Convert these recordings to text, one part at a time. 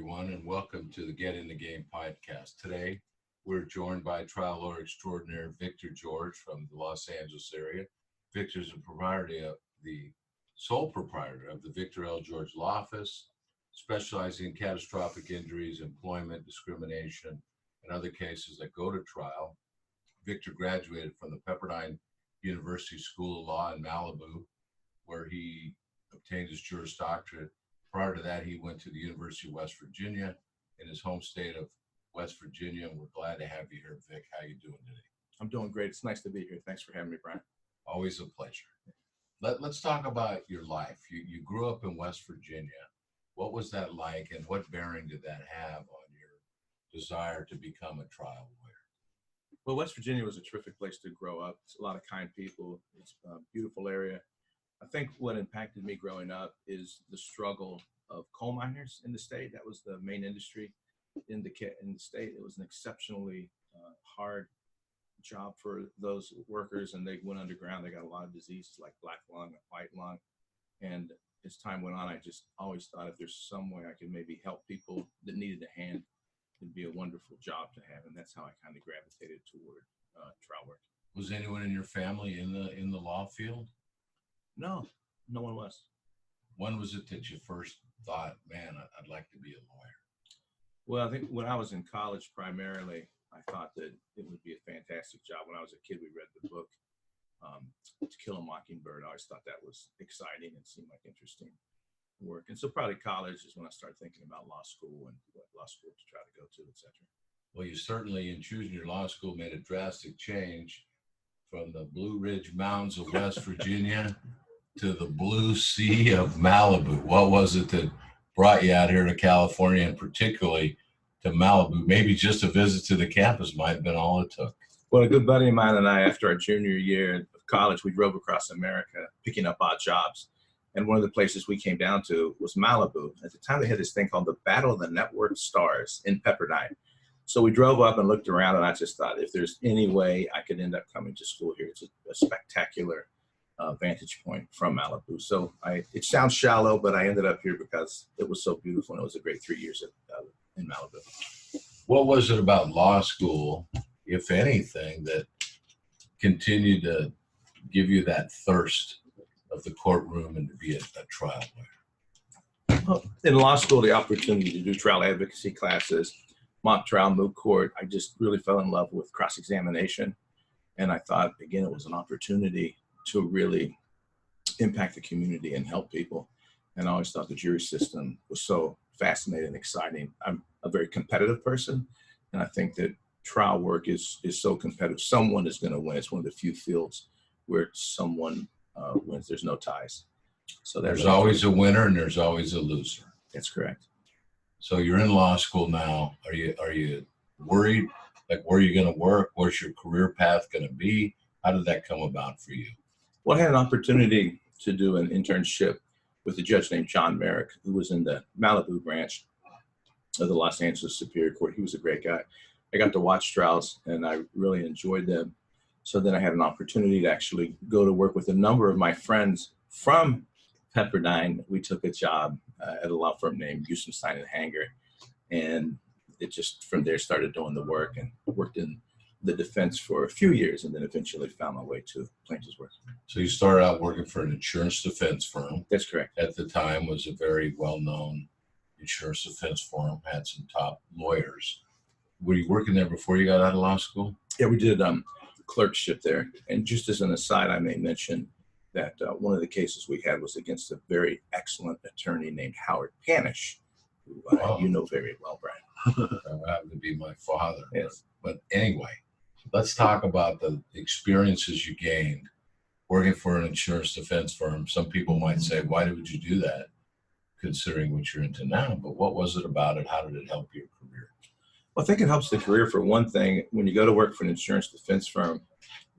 everyone, and welcome to the Get in the Game podcast. Today, we're joined by trial lawyer extraordinaire Victor George from the Los Angeles area. Victor is the sole proprietor of the Victor L. George Law Office, specializing in catastrophic injuries, employment discrimination, and other cases that go to trial. Victor graduated from the Pepperdine University School of Law in Malibu, where he obtained his Juris Doctorate. Prior to that, he went to the University of West Virginia in his home state of West Virginia, and we're glad to have you here, Vic. How you doing today? I'm doing great. It's nice to be here. Thanks for having me, Brian. Always a pleasure. Let's talk about your life. You grew up in West Virginia. What was that like, and what bearing did that have on your desire to become a trial lawyer? Well, West Virginia was a terrific place to grow up. It's a lot of kind people. It's a beautiful area. I think what impacted me growing up is the struggle of coal miners in the state. That was the main industry in the state. It was an exceptionally hard job for those workers, and they went underground. They got a lot of diseases like black lung and white lung. And as time went on, I just always thought if there's some way I could maybe help people that needed a hand, it'd be a wonderful job to have. And that's how I kind of gravitated toward trial work. Was anyone in your family in the law field? No, no one was. When was it that you first thought, man, I'd like to be a lawyer? Well, I think when I was in college, primarily, I thought that it would be a fantastic job. When I was a kid, we read the book, To Kill a Mockingbird. I always thought that was exciting and seemed like interesting work. And so probably college is when I started thinking about law school and what law school to try to go to, et cetera. Well, you certainly, in choosing your law school, made a drastic change from the Blue Ridge Mountains of West Virginia to the blue sea of Malibu. What was it that brought you out here to California, and particularly to Malibu? Maybe just a visit to the campus might have been all it took. Well, a good buddy of mine and I, after our junior year of college, we drove across America picking up odd jobs. And one of the places we came down to was Malibu. At the time, they had this thing called the Battle of the Network Stars in Pepperdine. So we drove up and looked around, and I just thought, if there's any way I could end up coming to school here, it's a spectacular vantage point from Malibu. So it sounds shallow, but I ended up here because it was so beautiful, and it was a great 3 years in Malibu. What was it about law school, if anything, that continued to give you that thirst of the courtroom and to be a trial lawyer? Well, in law school, the opportunity to do trial advocacy classes, mock trial, moot court, I just really fell in love with cross-examination. And I thought, again, it was an opportunity to really impact the community and help people. And I always thought the jury system was so fascinating and exciting. I'm a very competitive person, and I think that trial work is so competitive. Someone is going to win. It's one of the few fields where someone wins. There's no ties. So there's always a winner and there's always a loser. That's correct. So you're in law school now. Are you worried? Like, where are you going to work? Where's your career path going to be? How did that come about for you? Well, I had an opportunity to do an internship with a judge named John Merrick, who was in the Malibu branch of the Los Angeles Superior Court. He was a great guy. I got to watch trials, and I really enjoyed them. So then I had an opportunity to actually go to work with a number of my friends from Pepperdine. We took a job at a law firm named Houston Stein and Hanger, and it just from there started doing the work, and worked in the defense for a few years, and then eventually found my way to plaintiff's work. So you started out working for an insurance defense firm. That's correct. At the time was a very well-known insurance defense firm, had some top lawyers. Were you working there before you got out of law school? Yeah, we did clerkship there. And just as an aside, I may mention that one of the cases we had was against a very excellent attorney named Howard Panish, who you know very well, Brian. That happened to be my father. Yes. But anyway, let's talk about the experiences you gained working for an insurance defense firm. Some people might say, why would you do that, considering what you're into now? But what was it about it? How did it help your career? Well, I think it helps the career for one thing. When you go to work for an insurance defense firm,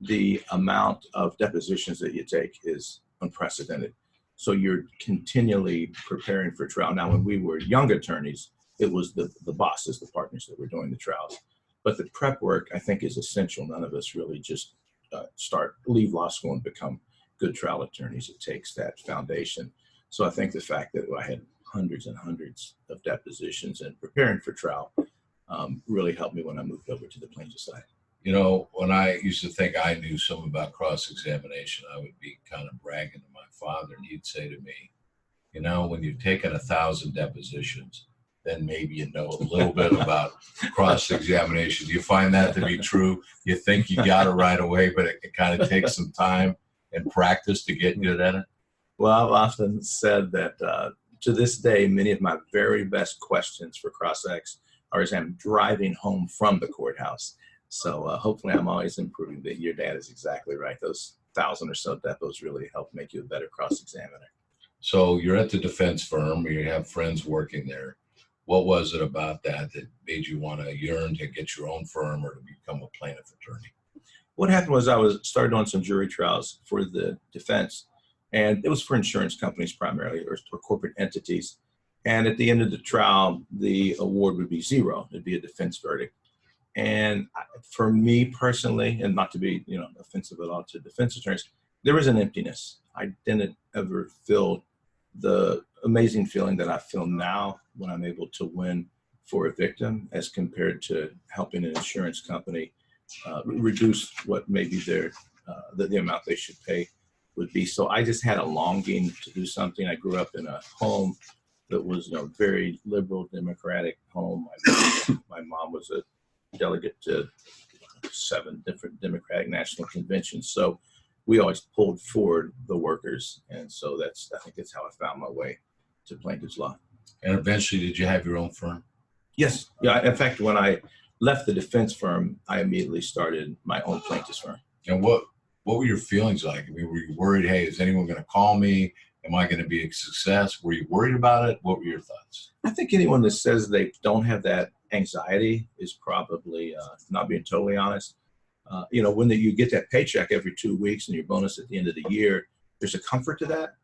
the amount of depositions that you take is unprecedented. So you're continually preparing for trial. Now, when we were young attorneys, it was the bosses, the partners that were doing the trials. But the prep work, I think, is essential. None of us really just leave law school and become good trial attorneys. It takes that foundation. So I think the fact that I had hundreds and hundreds of depositions, and preparing for trial really helped me when I moved over to the plaintiff's side. You know, when I used to think I knew some about cross-examination, I would be kind of bragging to my father, and he'd say to me, you know, when you've taken 1,000 depositions, then maybe you know a little bit about cross-examination. Do you find that to be true? You think you got it right away, but it kind of takes some time and practice to get good at it? Well, I've often said that to this day, many of my very best questions for cross-ex are as I'm driving home from the courthouse. So hopefully I'm always improving. That your dad is exactly right. Those 1,000 or so depots really help make you a better cross-examiner. So you're at the defense firm, or you have friends working there. What was it about that made you want to yearn to get your own firm or to become a plaintiff attorney? What happened was I started on some jury trials for the defense, and it was for insurance companies primarily, or corporate entities. And at the end of the trial, the award would be zero. It'd be a defense verdict. And for me personally, and not to be offensive at all to defense attorneys, there was an emptiness. I didn't ever feel the amazing feeling that I feel now when I'm able to win for a victim, as compared to helping an insurance company reduce what maybe the amount they should pay would be. So I just had a longing to do something. I grew up in a home that was very liberal Democratic home. My mom was a delegate to 7 different Democratic national conventions. So we always pulled forward the workers. And so I think that's how I found my way to plaintiff's law. And eventually, did you have your own firm? Yes. Yeah. In fact, when I left the defense firm, I immediately started my own plaintiff's firm. And what were your feelings like? I mean, were you worried, hey, is anyone going to call me? Am I going to be a success? Were you worried about it? What were your thoughts? I think anyone that says they don't have that anxiety is probably not being totally honest. When you get that paycheck every 2 weeks and your bonus at the end of the year, there's a comfort to that.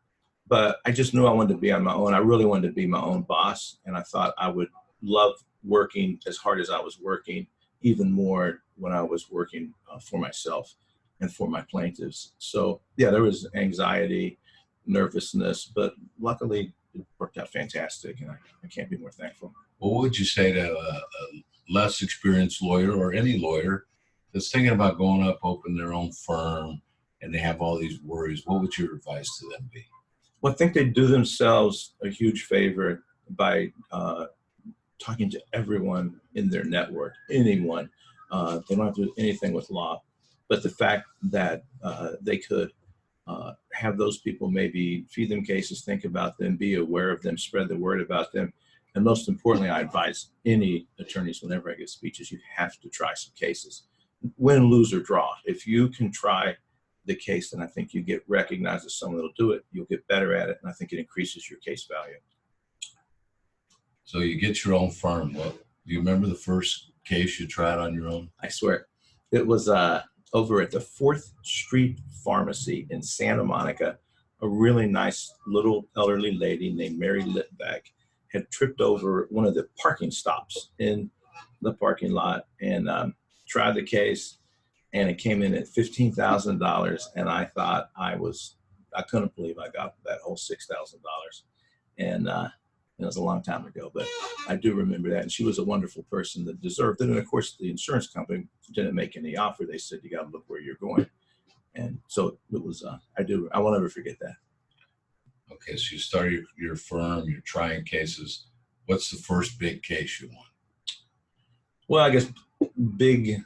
But I just knew I wanted to be on my own. I really wanted to be my own boss. And I thought I would love working as hard as I was working, even more when I was working for myself and for my plaintiffs. So yeah, there was anxiety, nervousness, but luckily it worked out fantastic, and I can't be more thankful. Well, what would you say to a less experienced lawyer, or any lawyer that's thinking about going up, opening their own firm, and they have all these worries? What would your advice to them be? Well, I think they do themselves a huge favor by talking to everyone in their network, anyone. They don't have to do anything with law, but the fact that they could have those people maybe feed them cases, think about them, be aware of them, spread the word about them. And most importantly, I advise any attorneys whenever I give speeches, you have to try some cases. Win, lose, or draw. If you can try the case, then I think you get recognized as someone that'll do it. You'll get better at it, and I think it increases your case value. So you get your own firm. Well, do you remember the first case you tried on your own? I swear. It was over at the 4th Street Pharmacy in Santa Monica. A really nice little elderly lady named Mary Littbeck had tripped over one of the parking stops in the parking lot and tried the case, and it came in at $15,000. And I thought I couldn't believe I got that whole $6,000. And it was a long time ago, but I do remember that. And she was a wonderful person that deserved it. And of course, the insurance company didn't make any offer. They said, you got to look where you're going. And so it was, I won't ever forget that. Okay, so you started your firm, you're trying cases. What's the first big case you won? Well, I guess big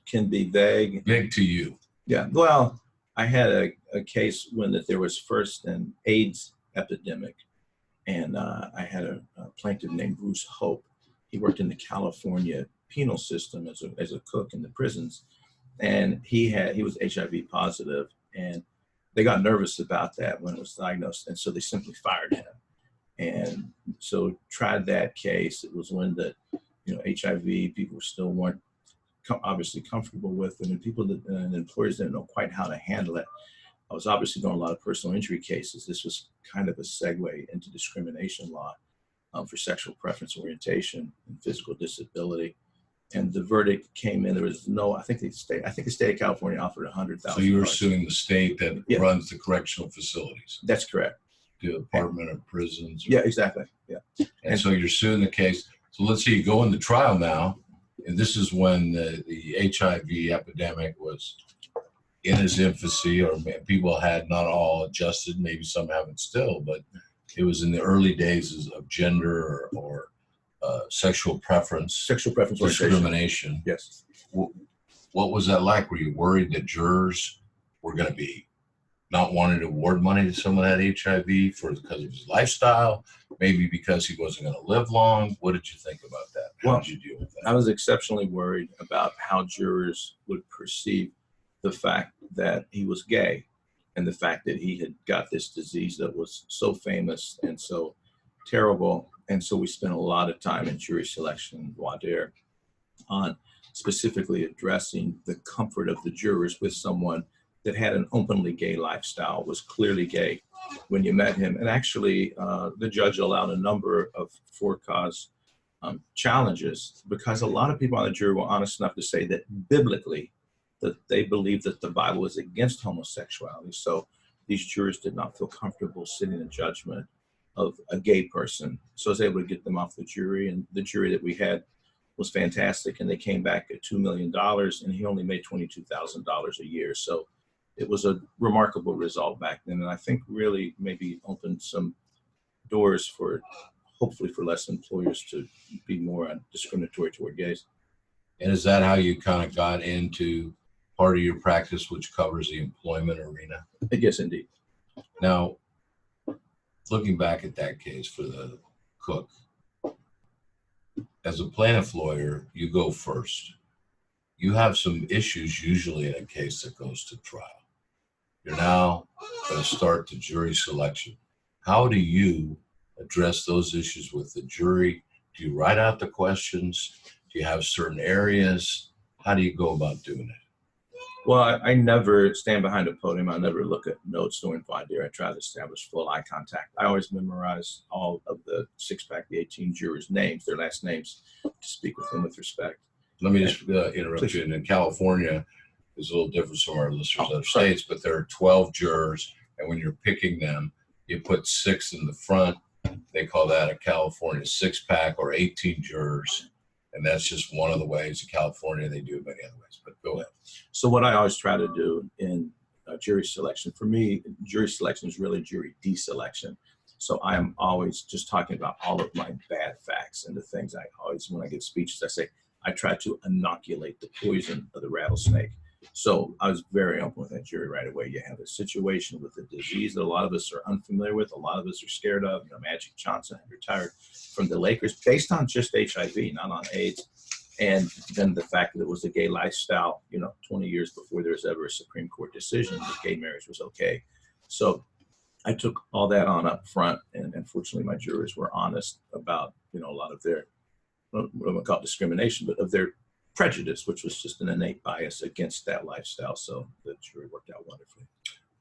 can be vague. Big to you. Yeah. Well, I had a case when there was first an AIDS epidemic. And I had a plaintiff named Bruce Hope. He worked in the California penal system as a cook in the prisons. And he was HIV positive. And they got nervous about that when it was diagnosed. And so they simply fired him. And so tried that case. It was when the HIV people still weren't obviously comfortable with it. And people and employers didn't know quite how to handle it. I was obviously doing a lot of personal injury cases. This was kind of a segue into discrimination law for sexual preference orientation and physical disability. And the verdict came in. There was I think the state of California offered $100,000. So you were suing the state that runs the correctional facilities. That's correct. Department of Prisons. Yeah, exactly. Yeah. And so you're suing the case. So let's say you go into trial now, and this is when the HIV epidemic was in its infancy, or people had not all adjusted, maybe some haven't still, but it was in the early days of gender or sexual preference discrimination. Yes. What was that like? Were you worried that jurors were going to be not wanting to award money to someone that had HIV because of his lifestyle, maybe because he wasn't going to live long? What did you think about that? How did you deal with that? I was exceptionally worried about how jurors would perceive the fact that he was gay and the fact that he had got this disease that was so famous and so terrible. And so we spent a lot of time in jury selection, voir dire, on specifically addressing the comfort of the jurors with someone that had an openly gay lifestyle, was clearly gay when you met him. And actually, the judge allowed a number of for-cause challenges, because a lot of people on the jury were honest enough to say that biblically, that they believed that the Bible was against homosexuality. So these jurors did not feel comfortable sitting in judgment of a gay person. So I was able to get them off the jury, and the jury that we had was fantastic. And they came back at $2 million, and he only made $22,000 a year. So it was a remarkable result back then. And I think really maybe opened some doors for, hopefully for less employers to be more discriminatory toward gays. And is that how you kind of got into part of your practice, which covers the employment arena? Yes, indeed. Now, looking back at that case for the cook, as a plaintiff lawyer, you go first. You have some issues usually in a case that goes to trial. You're now going to start the jury selection. How do you address those issues with the jury? Do you write out the questions? Do you have certain areas? How do you go about doing it? Well, I never stand behind a podium. I never look at notes during voir dire. I try to establish full eye contact. I always memorize all of the 18 jurors' names, their last names, to speak with them with respect. Let me just interrupt you. And in California, it's a little different from our listeners in other states, but there are 12 jurors, and when you're picking them, you put 6 in the front. They call that a California 6-pack, or 18 jurors. And that's just one of the ways in California. They do it many other ways, but go ahead. So what I always try to do in jury selection, for me, jury selection is really jury deselection. So I am always just talking about all of my bad facts and the things I always, when I give speeches, I say, I try to inoculate the poison of the rattlesnake. So I was very open with that jury right away. You have a situation with a disease that a lot of us are unfamiliar with, a lot of us are scared of. You know, Magic Johnson had retired from the Lakers based on just HIV, not on AIDS. And then the fact that it was a gay lifestyle, 20 years before there was ever a Supreme Court decision that gay marriage was okay. So I took all that on up front, and fortunately my jurors were honest about, a lot of their, what I'm going to call discrimination, but of their prejudice, which was just an innate bias against that lifestyle. So the jury worked out wonderfully.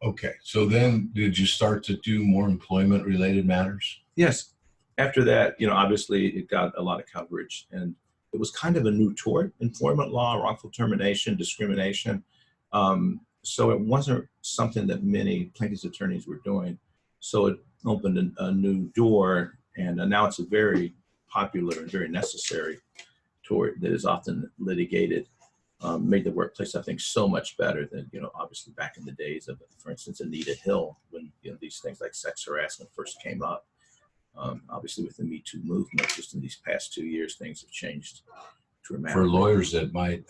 Okay. So then did you start to do more employment related matters? Yes. After that, obviously it got a lot of coverage, and it was kind of a new tort, employment law, wrongful termination, discrimination. So it wasn't something that many plaintiffs' attorneys were doing. So it opened a new door, and now it's a very popular and very necessary tort that is often litigated. Made the workplace, I think, so much better than, obviously back in the days of, for instance, Anita Hill, when these things like sex harassment first came up. Obviously, with the Me Too movement, just in these past 2 years, things have changed dramatically. For lawyers that might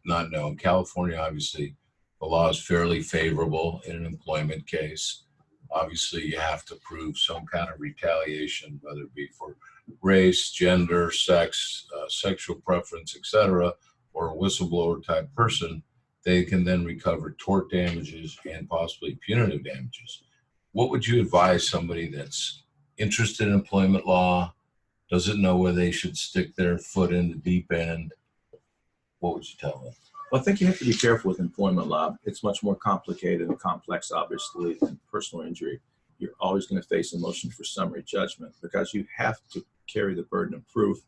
not know, in California, obviously, the law is fairly favorable in an employment case. Obviously, you have to prove some kind of retaliation, whether it be for race, gender, sex, sexual preference, etc., or a whistleblower type person. They can then recover tort damages and possibly punitive damages. What would you advise somebody that's interested in employment law, doesn't know where they should stick their foot in the deep end? What would you tell them? Well, I think you have to be careful with employment law. It's much more complicated and complex, obviously, than personal injury. You're always going to face a motion for summary judgment, because you have to carry the burden of proof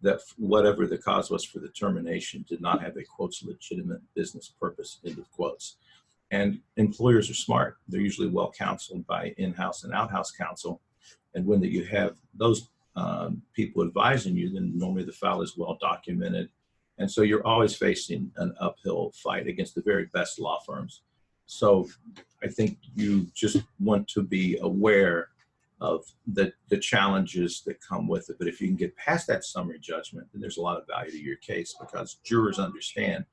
that whatever the cause was for the termination did not have a, quotes, legitimate business purpose, end of quotes. And employers are smart. They're usually well counseled by in-house and out-house counsel. And when you have those people advising you, then normally the file is well documented. And so you're always facing an uphill fight against the very best law firms. So I think you just want to be aware of the challenges that come with it. But if you can get past that summary judgment, then there's a lot of value to your case, because jurors understand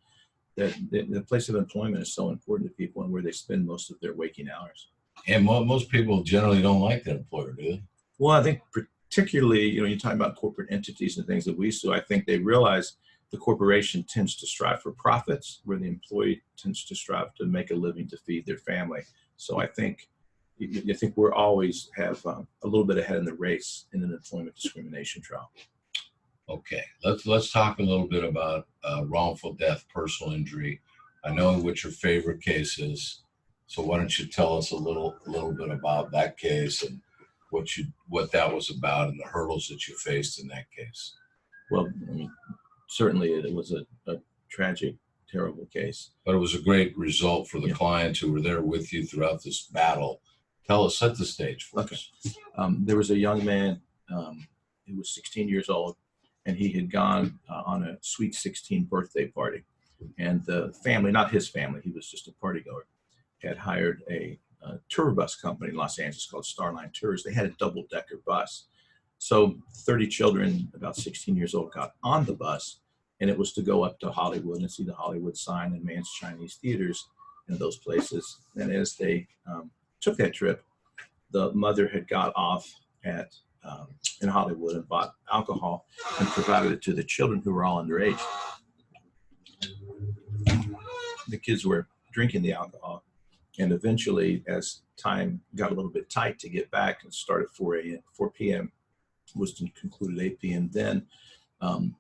that the place of employment is so important to people and where they spend most of their waking hours. And most people generally don't like their employer, do they? Well, I think particularly, you're talking about corporate entities and things that we sue. I think they realize the corporation tends to strive for profits, where the employee tends to strive to make a living to feed their family. So I think we're always have a little bit ahead in the race in an employment discrimination trial. Okay, let's talk a little bit about wrongful death, personal injury. I know what your favorite case is, so why don't you tell us a little bit about that case and what that was about and the hurdles that you faced in that case. Well, I mean, certainly it was a tragic, terrible case. But it was a great result for the clients who were there with you throughout this battle. Set the stage for us. There was a young man who was 16 years old, and he had gone on a sweet 16 birthday party. And the family, not his family, he was just a party goer, had hired a tour bus company in Los Angeles called Starline Tours. They had a double-decker bus. So 30 children, about 16 years old, got on the bus, and it was to go up to Hollywood and see the Hollywood sign and Mann's Chinese theaters and those places. And as they took that trip, the mother had got off in Hollywood and bought alcohol and provided it to the children, who were all underage. The kids were drinking the alcohol, and eventually, as time got a little bit tight to get back and start at 4 p.m., was to conclude at 8 p.m. Then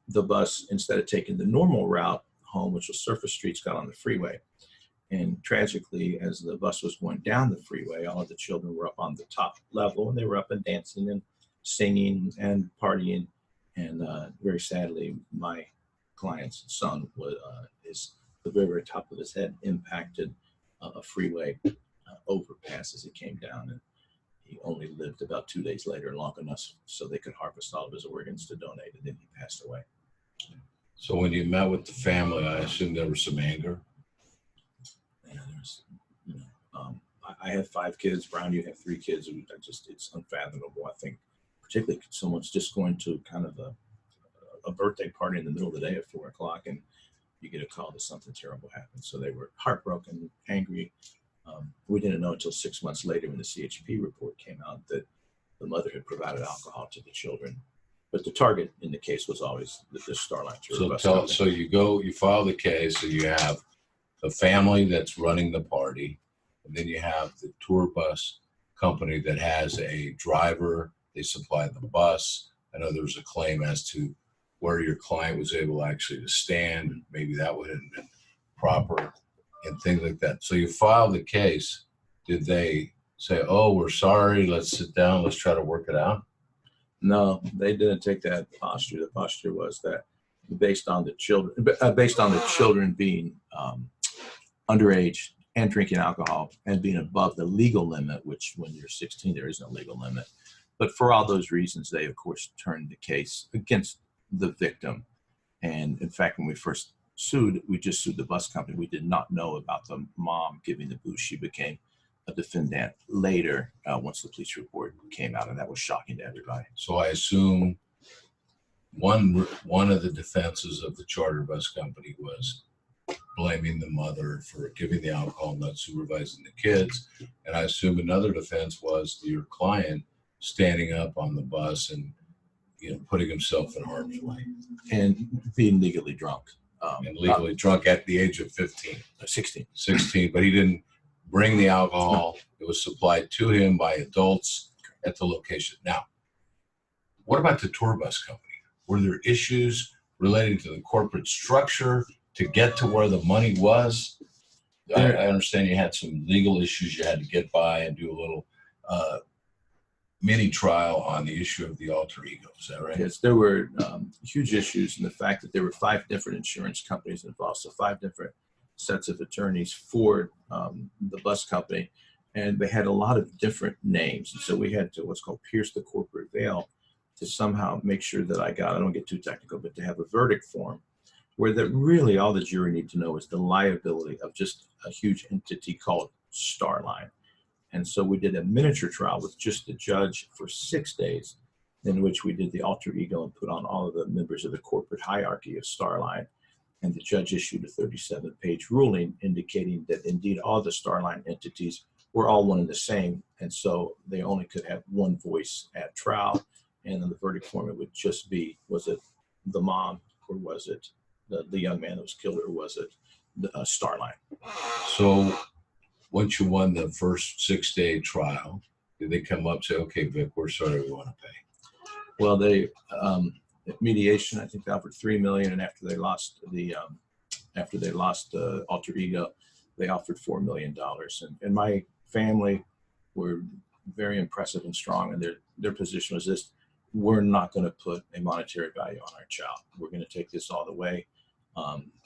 the bus, instead of taking the normal route home, which was surface streets, got on the freeway. And tragically, as the bus was going down the freeway, all of the children were up on the top level, and they were up and dancing and singing and partying. And very sadly, my client's son is the very, very top of his head impacted a freeway overpass as it came down. And he only lived about 2 days later, long enough so they could harvest all of his organs to donate, and then he passed away. So when you met with the family, I assume there was some anger? Yeah, I have 5 kids. Brown, you have 3 kids. It's unfathomable. I think particularly someone's just going to kind of a birthday party in the middle of the day at 4 o'clock, and you get a call that something terrible happened. So they were heartbroken, angry. We didn't know until 6 months later, when the CHP report came out, that the mother had provided alcohol to the children. But the target in the case was always the Starline Tour bus. So you file the case, and you have the family that's running the party, and then you have the tour bus company that has a driver. They supply the bus. I know there was a claim as to where your client was able actually to stand. Maybe that would have been proper and things like that. So you filed the case. Did they say, "Oh, we're sorry, let's sit down, let's try to work it out"? No, they didn't take that posture. The posture was that based on the children being underage and drinking alcohol and being above the legal limit, which when you're 16, there is no legal limit. But for all those reasons, they, of course, turned the case against the victim. And in fact, when we first sued, we just sued the bus company. We did not know about the mom giving the boost. She became a defendant later once the police report came out, and that was shocking to everybody. So I assume one of the defenses of the charter bus company was blaming the mother for giving the alcohol, not supervising the kids. And I assume another defense was your client standing up on the bus and putting himself in harm's way. And being legally drunk. Drunk at the age of 16, but he didn't bring the alcohol. It was supplied to him by adults at the location. Now, what about the tour bus company? Were there issues relating to the corporate structure to get to where the money was? I understand you had some legal issues you had to get by and do a little mini trial on the issue of the alter ego. Is that right? Yes, there were huge issues in the fact that there were 5 different insurance companies involved, so 5 different sets of attorneys for the bus company, and they had a lot of different names. And so we had to what's called pierce the corporate veil to somehow make sure that I don't get too technical, but to have a verdict form where that really all the jury need to know is the liability of just a huge entity called Starline. And so we did a miniature trial with just the judge for 6 days, in which we did the alter ego and put on all of the members of the corporate hierarchy of Starline. And the judge issued a 37-page ruling indicating that indeed all the Starline entities were all one and the same. And so they only could have one voice at trial. And in the verdict form, it would just be, was it the mom, or was it the young man that was killed, or was it the Starline? So once you won the first 6-day trial, did they come up and say, okay, Vic, we're sorry, we want to pay? Well, they at mediation, I think they offered $3 million, and after they lost the alter ego, they offered $4 million. And my family were very impressive and strong, and their position was this: we're not going to put a monetary value on our child. We're going to take this all the way.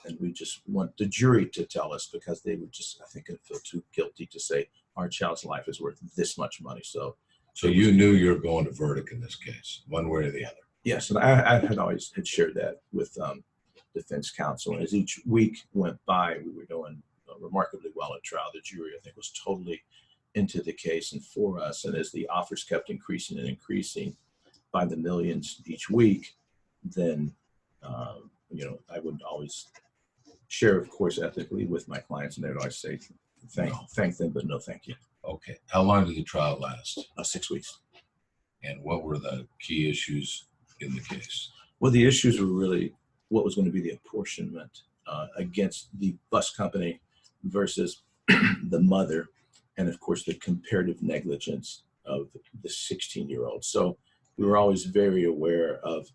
And we just want the jury to tell us, because they would just, I think, feel too guilty to say our child's life is worth this much money. So you knew you were going to verdict in this case, one way or the other. Yes, and I had always shared that with defense counsel. And as each week went by, we were doing remarkably well at trial. The jury, I think, was totally into the case and for us. And as the offers kept increasing and increasing by the millions each week, then I would always share, of course, ethically with my clients, and they would always say thank them, but no thank you. Okay. How long did the trial last? 6 weeks. And what were the key issues in the case? Well, the issues were really what was going to be the apportionment against the bus company versus the mother, and of course the comparative negligence of the 16-year-old. So we were always very aware of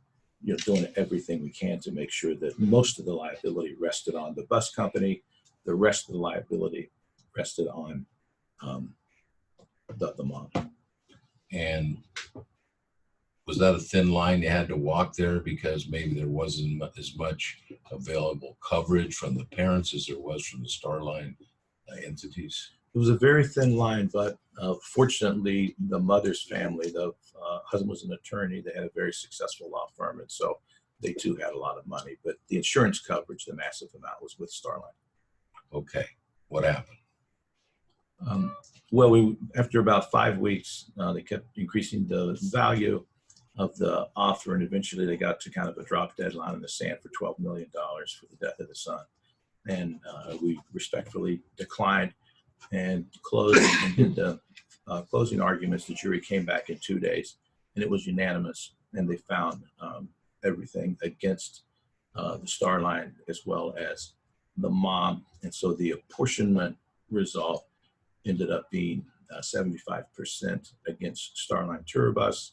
doing everything we can to make sure that most of the liability rested on the bus company. The rest of the liability rested on the mom. And was that a thin line you had to walk there, because maybe there wasn't as much available coverage from the parents as there was from the Starline entities? It was a very thin line, but fortunately, the mother's family, the husband was an attorney. They had a very successful law firm, and so they too had a lot of money. But the insurance coverage, the massive amount, was with Starline. Okay, what happened? Well, after about 5 weeks, they kept increasing the value of the offer, and eventually they got to kind of a drop dead line in the sand for $12 million for the death of the son. And we respectfully declined and closed and did the closing arguments. The jury came back in 2 days, and it was unanimous, and they found everything against the Starline as well as the mom. And so the apportionment result ended up being 75% against Starline Turabus,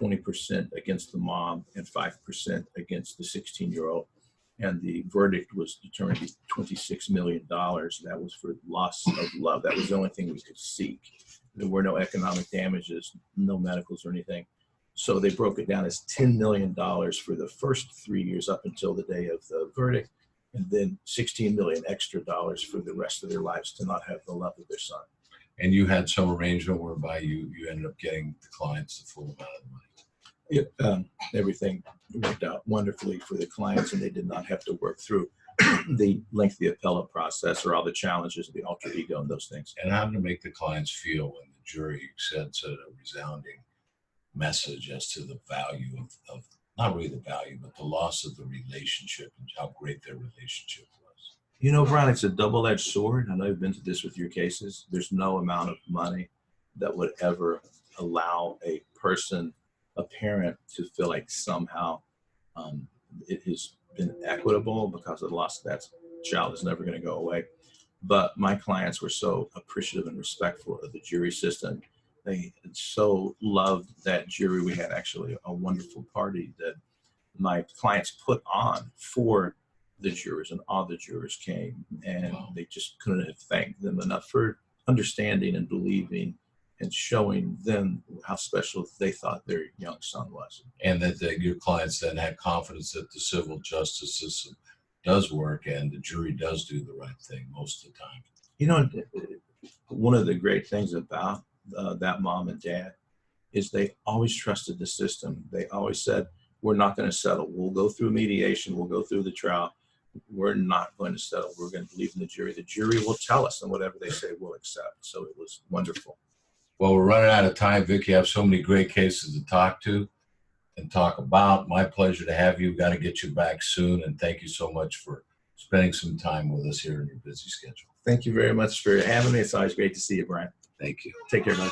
20% against the mom, and 5% against the 16-year-old. And the verdict was determined to be $26 million. That was for loss of love. That was the only thing we could seek. There were no economic damages, no medicals or anything. So they broke it down as $10 million for the first 3 years up until the day of the verdict, and then $16 million extra dollars for the rest of their lives to not have the love of their son. And you had some arrangement whereby you ended up getting the clients the full amount of money. Everything worked out wonderfully for the clients, and they did not have to work through the lengthy appellate process or all the challenges of the alter ego and those things. And how did it make the clients feel when the jury said a resounding message as to the value of not really the value, but the loss of the relationship and how great their relationship was? Brian, it's a double-edged sword. I know you've been to this with your cases. There's no amount of money that would ever allow a person, a parent, to feel like somehow it has been equitable, because the loss of that child is never going to go away. But my clients were so appreciative and respectful of the jury system. They so loved that jury. We had actually a wonderful party that my clients put on for the jurors, and all the jurors came, and they just couldn't have thanked them enough for understanding and believing and showing them how special they thought their young son was. And that your clients then had confidence that the civil justice system does work and the jury does do the right thing most of the time. You know, one of the great things about that mom and dad is they always trusted the system. They always said, we're not going to settle. We'll go through mediation. We'll go through the trial. We're not going to settle. We're going to believe in the jury. The jury will tell us, and whatever they say, we'll accept. So it was wonderful. Well, we're running out of time, Vic. You have so many great cases to talk to and talk about. My pleasure to have you. Got to get you back soon. And thank you so much for spending some time with us here in your busy schedule. Thank you very much for having me. It's always great to see you, Brian. Thank you. Take care, bud.